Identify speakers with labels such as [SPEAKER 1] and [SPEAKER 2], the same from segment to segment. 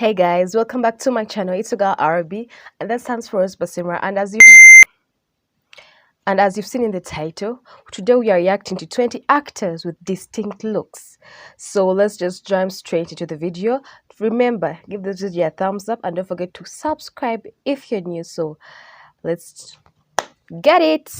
[SPEAKER 1] Hey guys, welcome back to my channel. It's your girl RB, and that stands for Basemera. And as you've seen in the title, today we are reacting to 20 actors with distinct looks. So let's just jump straight into the video. Remember, give this video a thumbs up and don't forget to subscribe if you're new. So let's get it.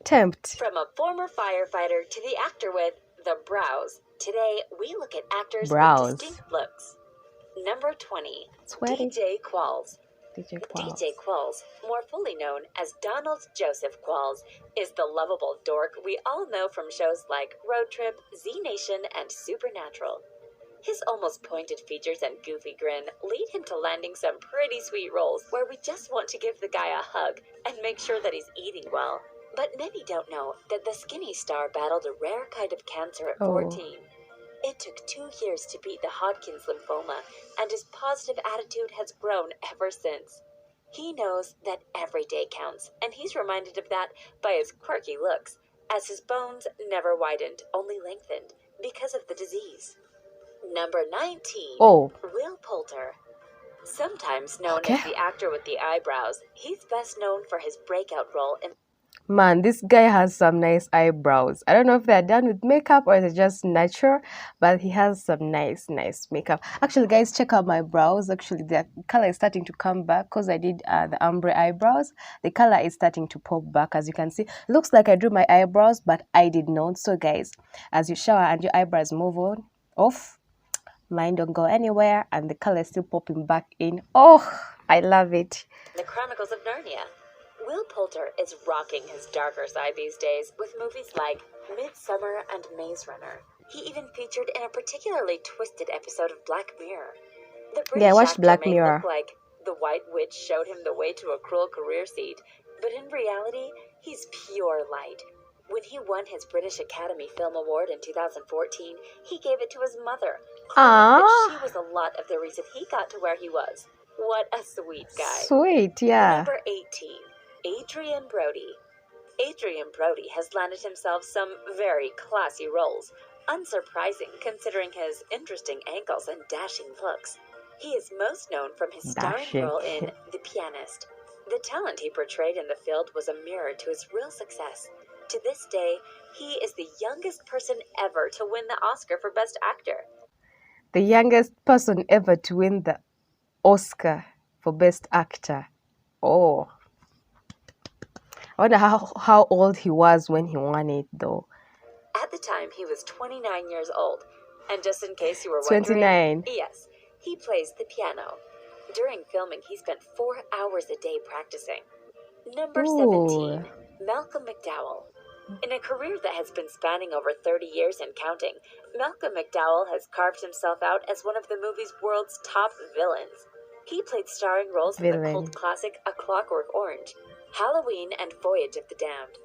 [SPEAKER 1] Tempt.
[SPEAKER 2] From a former firefighter to the actor with the brows, today we look at actors
[SPEAKER 1] Brows.
[SPEAKER 2] with distinct looks. Number 20,
[SPEAKER 1] Sweaty.
[SPEAKER 2] DJ Qualls.
[SPEAKER 1] DJ Qualls.
[SPEAKER 2] DJ Qualls, more fully known as Donald Joseph Qualls, is the lovable dork we all know from shows like Road Trip, Z Nation, and Supernatural. His almost pointed features and goofy grin lead him to landing some pretty sweet roles where we just want to give the guy a hug and make sure that he's eating well. But many don't know that the skinny star battled a rare kind of cancer at 14. It took 2 years to beat the Hodgkin's lymphoma, and his positive attitude has grown ever since. He knows that every day counts, and he's reminded of that by his quirky looks, as his bones never widened, only lengthened, because of the disease. Number 19, Will Poulter. Sometimes known as the actor with the eyebrows, he's best known for his breakout role in...
[SPEAKER 1] Man, this guy has some nice eyebrows. I don't know if they're done with makeup or it's just natural, but he has some nice makeup. Actually, guys, check out my brows. Actually, the color is starting to come back because I did the ombre eyebrows. The color is starting to pop back, as you can see. It looks like I drew my eyebrows, but I did not. So, guys, as you shower and your eyebrows move off, mine don't go anywhere, and the color is still popping back in. Oh, I love it.
[SPEAKER 2] The Chronicles of Narnia. Will Poulter is rocking his darker side these days with movies like Midsummer and Maze Runner. He even featured in a particularly twisted episode of Black Mirror. The British
[SPEAKER 1] I watched
[SPEAKER 2] actor
[SPEAKER 1] Black
[SPEAKER 2] may
[SPEAKER 1] Mirror.
[SPEAKER 2] look like the White Witch showed him the way to a cruel career seat, but in reality, he's pure light. When he won his British Academy Film Award in 2014, he gave it to his mother, claiming that she was a lot of the reason he got to where he was. What a sweet guy.
[SPEAKER 1] Sweet, yeah.
[SPEAKER 2] Number 18. Adrian Brody. Adrian Brody has landed himself some very classy roles, unsurprising considering his interesting ankles and dashing looks. He is most known from his starring role in The Pianist. The talent he portrayed in the film was a mirror to his real success. To this day, he is the youngest person ever to win the Oscar for Best Actor.
[SPEAKER 1] The youngest person ever to win the Oscar for Best Actor. Oh. I wonder how old he was when he won it, though.
[SPEAKER 2] At the time, he was 29 years old. And just in case you were
[SPEAKER 1] 29.
[SPEAKER 2] wondering, yes, he plays the piano. During filming, he spent 4 hours a day practicing. Number 17, Malcolm Mcdowell. In a career that has been spanning over 30 years and counting, Malcolm Mcdowell has carved himself out as one of the movie's world's top villains. He played starring roles in the cult classic A Clockwork Orange, Halloween, and Voyage of the Damned.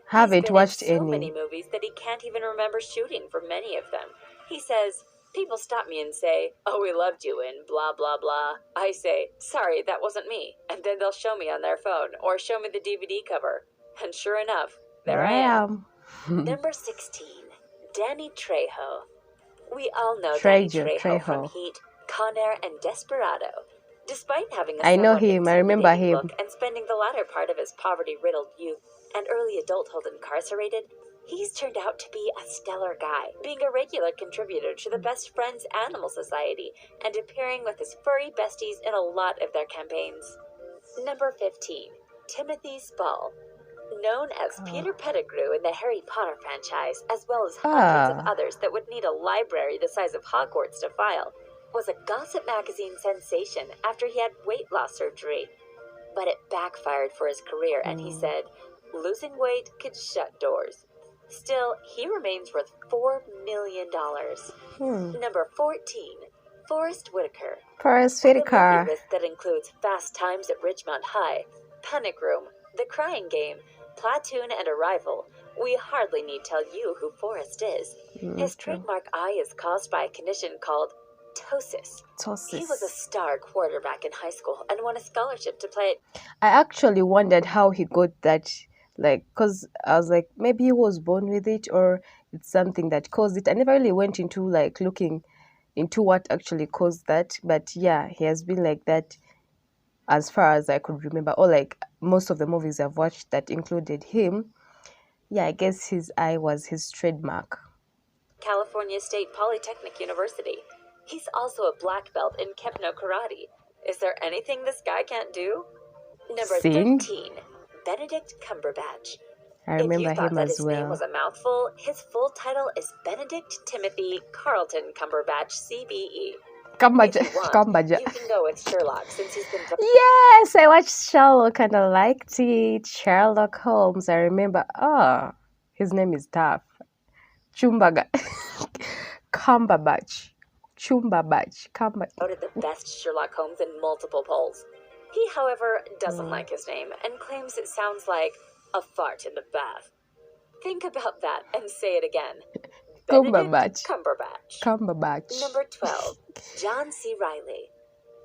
[SPEAKER 1] Haven't watched
[SPEAKER 2] so many movies that he can't even remember shooting for many of them. He says, people stop me and say, oh, we loved you in blah, blah, blah. I say, sorry, that wasn't me. And then they'll show me on their phone or show me the DVD cover. And sure enough, there I am. Number 16, Danny Trejo. We all know Danny Trejo from Heat, Con Air, and Desperado. Despite having a
[SPEAKER 1] I know him, I remember him.
[SPEAKER 2] Look and spending the latter part of his poverty-riddled youth and early adulthood incarcerated, he's turned out to be a stellar guy, being a regular contributor to the Best Friends Animal Society and appearing with his furry besties in a lot of their campaigns. Number 15, Timothy Spall. Known as Peter Pettigrew in the Harry Potter franchise, as well as hundreds of others that would need a library the size of Hogwarts to file, was a gossip magazine sensation after he had weight loss surgery. But it backfired for his career, and he said, losing weight could shut doors. Still, he remains worth $4 million. Number 14, Forrest Whitaker.
[SPEAKER 1] Forrest Whitaker.
[SPEAKER 2] A movie list that includes Fast Times at Ridgemont High, Panic Room, The Crying Game, Platoon, and Arrival. We hardly need tell you who Forrest is. His trademark eye is caused by a condition called ptosis. He was a star quarterback in high school and won a scholarship to play.
[SPEAKER 1] I actually wondered how he got that, like, because I was like, maybe he was born with it or it's something that caused it. I never really went into like looking into what actually caused that, but yeah, he has been like that as far as I could remember, or like most of the movies I've watched that included him. Yeah, I guess his eye was his trademark.
[SPEAKER 2] California State Polytechnic University. He's also a black belt in Kempo Karate. Is there anything this guy can't do? Number
[SPEAKER 1] Sing?
[SPEAKER 2] 13, Benedict Cumberbatch.
[SPEAKER 1] I
[SPEAKER 2] If you
[SPEAKER 1] remember
[SPEAKER 2] thought
[SPEAKER 1] him
[SPEAKER 2] that
[SPEAKER 1] as
[SPEAKER 2] his name
[SPEAKER 1] well.
[SPEAKER 2] was a mouthful, his full title is Benedict Timothy Carlton Cumberbatch, CBE.
[SPEAKER 1] Cumberbatch.
[SPEAKER 2] If you want,
[SPEAKER 1] Cumberbatch.
[SPEAKER 2] you can go with Sherlock since he's been...
[SPEAKER 1] Yes, I watched Sherlock and I liked it. Sherlock Holmes. I remember. Oh, his name is tough. Chumbaga. Cumberbatch. Chumberbatch.
[SPEAKER 2] voted the best Sherlock Holmes in multiple polls. He, however, doesn't like his name and claims it sounds like a fart in the bath. Think about that and say it again. Benedict
[SPEAKER 1] Cumberbatch.
[SPEAKER 2] Cumberbatch.
[SPEAKER 1] Cumberbatch.
[SPEAKER 2] Number 12, John C. Reilly.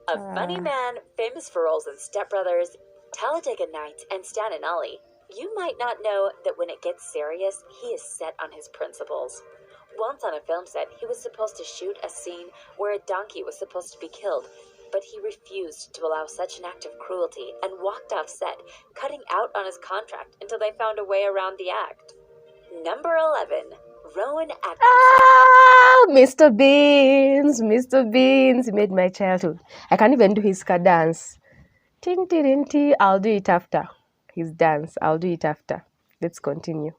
[SPEAKER 2] A funny man, famous for roles in Step Brothers, Talladega Nights, and Stan and Ollie. You might not know that when it gets serious, he is set on his principles. Once on a film set, he was supposed to shoot a scene where a donkey was supposed to be killed, but he refused to allow such an act of cruelty and walked off set, cutting out on his contract until they found a way around the act. Number 11, Rowan Atkinson.
[SPEAKER 1] Ah, Mr. Beans. Mr. Beans. He made my childhood. I can't even do his car dance. Tin, tin, tin, tin. I'll do it after. His dance. I'll do it after. Let's continue.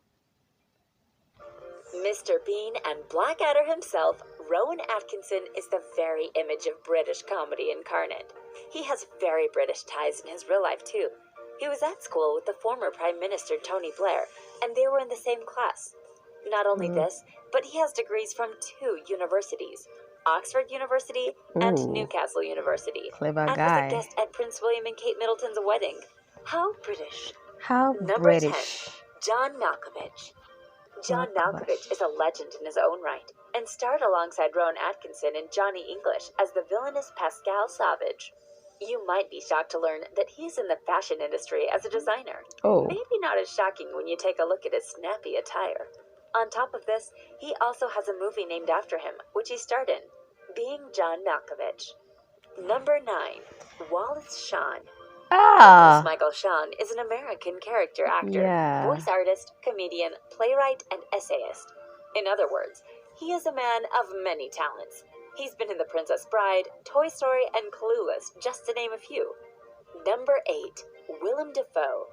[SPEAKER 2] Mr. Bean and Blackadder himself, Rowan Atkinson is the very image of British comedy incarnate. He has very British ties in his real life, too. He was at school with the former Prime Minister Tony Blair, and they were in the same class. Not only this, but he has degrees from 2 universities, Oxford University and Newcastle University.
[SPEAKER 1] Clever
[SPEAKER 2] and
[SPEAKER 1] guy.
[SPEAKER 2] was a guest at Prince William and Kate Middleton's wedding. How British.
[SPEAKER 1] How
[SPEAKER 2] Number
[SPEAKER 1] British.
[SPEAKER 2] 10, John Malkovich. John Malkovich is a legend in his own right, and starred alongside Rowan Atkinson in Johnny English as the villainous Pascal Savage. You might be shocked to learn that he's in the fashion industry as a designer.
[SPEAKER 1] Oh.
[SPEAKER 2] Maybe not as shocking when you take a look at his snappy attire. On top of this, he also has a movie named after him, which he starred in, Being John Malkovich. Number 9, Wallace Shawn.
[SPEAKER 1] Ah.
[SPEAKER 2] Michael Shawn is an American character actor,
[SPEAKER 1] Yeah.
[SPEAKER 2] voice artist, comedian, playwright, and essayist. In other words, he is a man of many talents. He's been in The Princess Bride, Toy Story, and Clueless, just to name a few. Number 8, Willem Dafoe.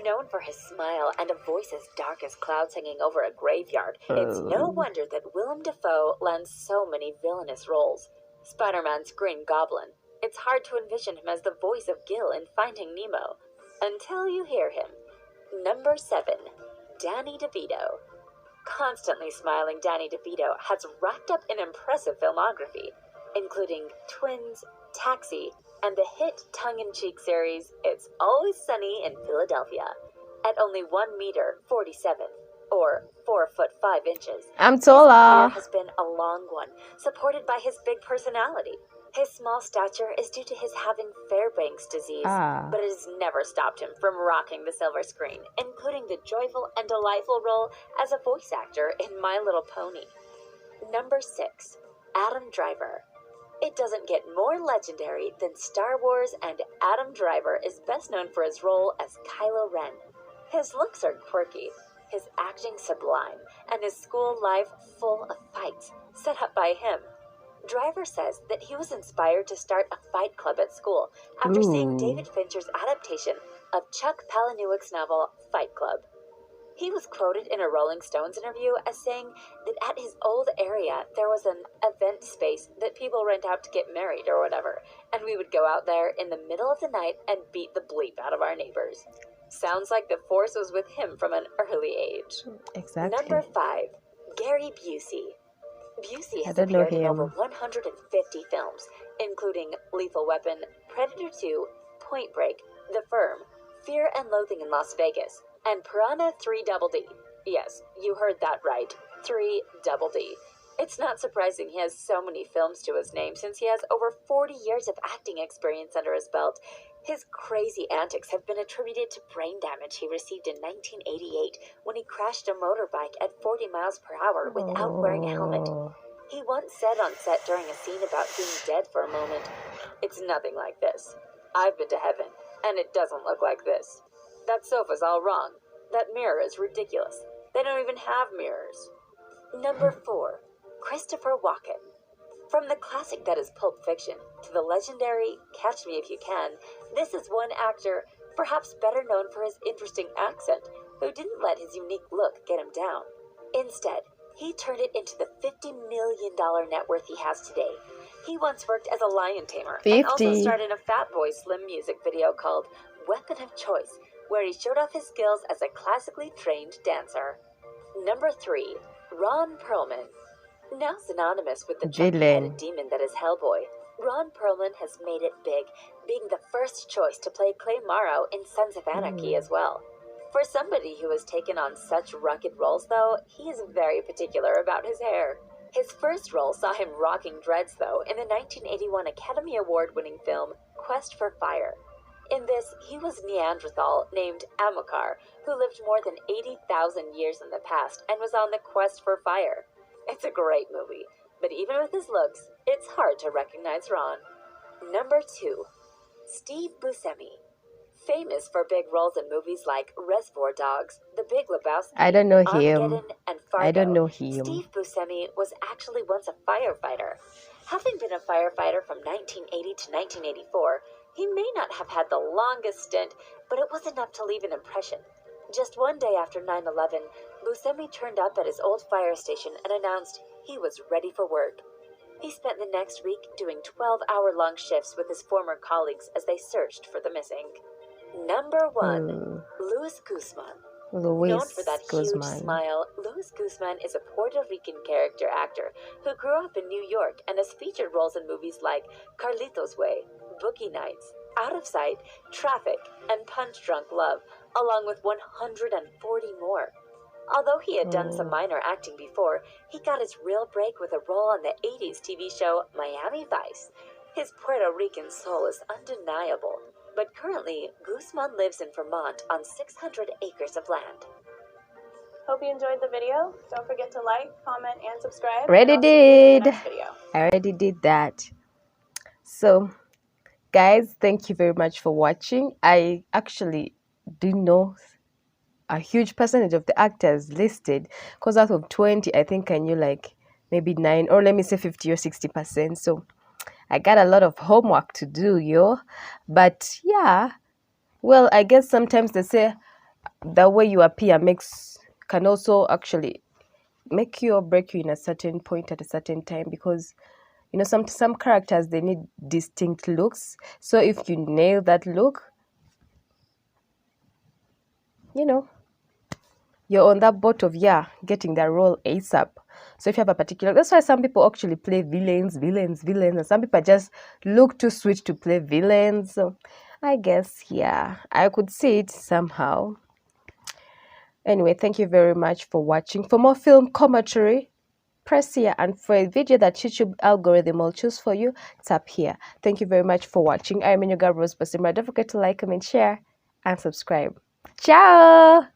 [SPEAKER 2] Known for his smile and a voice as dark as clouds hanging over a graveyard, it's no wonder that Willem Dafoe lands so many villainous roles. Spider-Man's Green Goblin. It's hard to envision him as the voice of Gil in Finding Nemo, until you hear him. Number 7, Danny DeVito. Constantly smiling Danny DeVito has racked up an impressive filmography, including Twins, Taxi, and the hit tongue-in-cheek series It's Always Sunny in Philadelphia. At only 1 meter 47, or 4 foot 5 inches,
[SPEAKER 1] I'm
[SPEAKER 2] his
[SPEAKER 1] taller.
[SPEAKER 2] career has been a long one, supported by his big personality. His small stature is due to his having Fairbanks disease, but it has never stopped him from rocking the silver screen, including the joyful and delightful role as a voice actor in My Little Pony. Number 6, Adam Driver. It doesn't get more legendary than Star Wars, and Adam Driver is best known for his role as Kylo Ren. His looks are quirky, his acting sublime, and his school life full of fights set up by him. Driver says that he was inspired to start a fight club at school after seeing David Fincher's adaptation of Chuck Palahniuk's novel Fight Club. He was quoted in a Rolling Stones interview as saying that at his old area there was an event space that people rent out to get married or whatever, and we would go out there in the middle of the night and beat the bleep out of our neighbors. Sounds like the force was with him from an early age.
[SPEAKER 1] Exactly.
[SPEAKER 2] Number 5, Gary Busey. Busey has
[SPEAKER 1] don't know
[SPEAKER 2] appeared in over
[SPEAKER 1] him.
[SPEAKER 2] 150 films, including Lethal Weapon, Predator 2, Point Break, The Firm, Fear and Loathing in Las Vegas, and Piranha 3 Double D. Yes, you heard that right. 3 Double D. It's not surprising he has so many films to his name since he has over 40 years of acting experience under his belt. His crazy antics have been attributed to brain damage he received in 1988 when he crashed a motorbike at 40 miles per hour without wearing a helmet.
[SPEAKER 1] Oh.
[SPEAKER 2] He once said on set during a scene about being dead for a moment, "It's nothing like this. I've been to heaven, and it doesn't look like this. That sofa's all wrong. That mirror is ridiculous. They don't even have mirrors." Number 4. Christopher Walken. From the classic that is Pulp Fiction to the legendary Catch Me If You Can, this is one actor, perhaps better known for his interesting accent, who didn't let his unique look get him down. Instead, he turned it into the $50 million net worth he has today. He once worked as a lion tamer and also starred in a Fatboy Slim music video called Weapon of Choice, where he showed off his skills as a classically trained dancer. Number 3. Ron Perlman. Now synonymous with the chunk-headed demon that is Hellboy, Ron Perlman has made it big, being the first choice to play Clay Morrow in Sons of Anarchy as well. For somebody who has taken on such rugged roles, though, he is very particular about his hair. His first role saw him rocking dreads, though, in the 1981 Academy Award-winning film Quest for Fire. In this, he was Neanderthal named Amokar, who lived more than 80,000 years in the past and was on the quest for fire. It's a great movie, but even with his looks, it's hard to recognize Ron. Number 2. Steve Buscemi. Famous for big roles in movies like Reservoir Dogs, The Big Lebowski, Armageddon, and Fargo, Steve Buscemi was actually once a firefighter. Having been a firefighter from 1980 to 1984, he may not have had the longest stint, but it was enough to leave an impression. Just one day after 9/11, Buscemi turned up at his old fire station and announced he was ready for work. He spent the next week doing 12-hour-long shifts with his former colleagues as they searched for the missing. Number 1. Luis Guzman. Known for that huge smile, Luis Guzman is a Puerto Rican character actor who grew up in New York and has featured roles in movies like Carlitos Way, Boogie Nights, Out of Sight, Traffic, and Punch Drunk Love, along with 140 more. Although he had done some minor acting before, he got his real break with a role on the 80s TV show Miami Vice. His Puerto Rican soul is undeniable, but currently, Guzman lives in Vermont on 600 acres of land.
[SPEAKER 3] Hope you enjoyed the video. Don't forget to like, comment, and subscribe.
[SPEAKER 1] Already
[SPEAKER 3] and I'll see you in the next video.
[SPEAKER 1] I already did that. So, guys, thank you very much for watching. I actually didn't know a huge percentage of the actors listed, because out of 20, I think I knew like maybe 9, or let me say 50 or 60%. So I got a lot of homework to do, yo. But yeah, well, I guess sometimes they say the way you appear can also actually make you or break you in a certain point at a certain time, because you know some characters, they need distinct looks. So if you nail that look, you know, you're on that boat of getting that role ASAP. So if you have a particular, that's why some people actually play villains, and some people just look too sweet to play villains. So I guess I could see it somehow. Anyway, thank you very much for watching. For more film commentary, press here, and for a video that YouTube algorithm will choose for you, tap here. Thank you very much for watching. I'm your girl Basemera. Don't forget to like, comment, share, and subscribe. Ciao.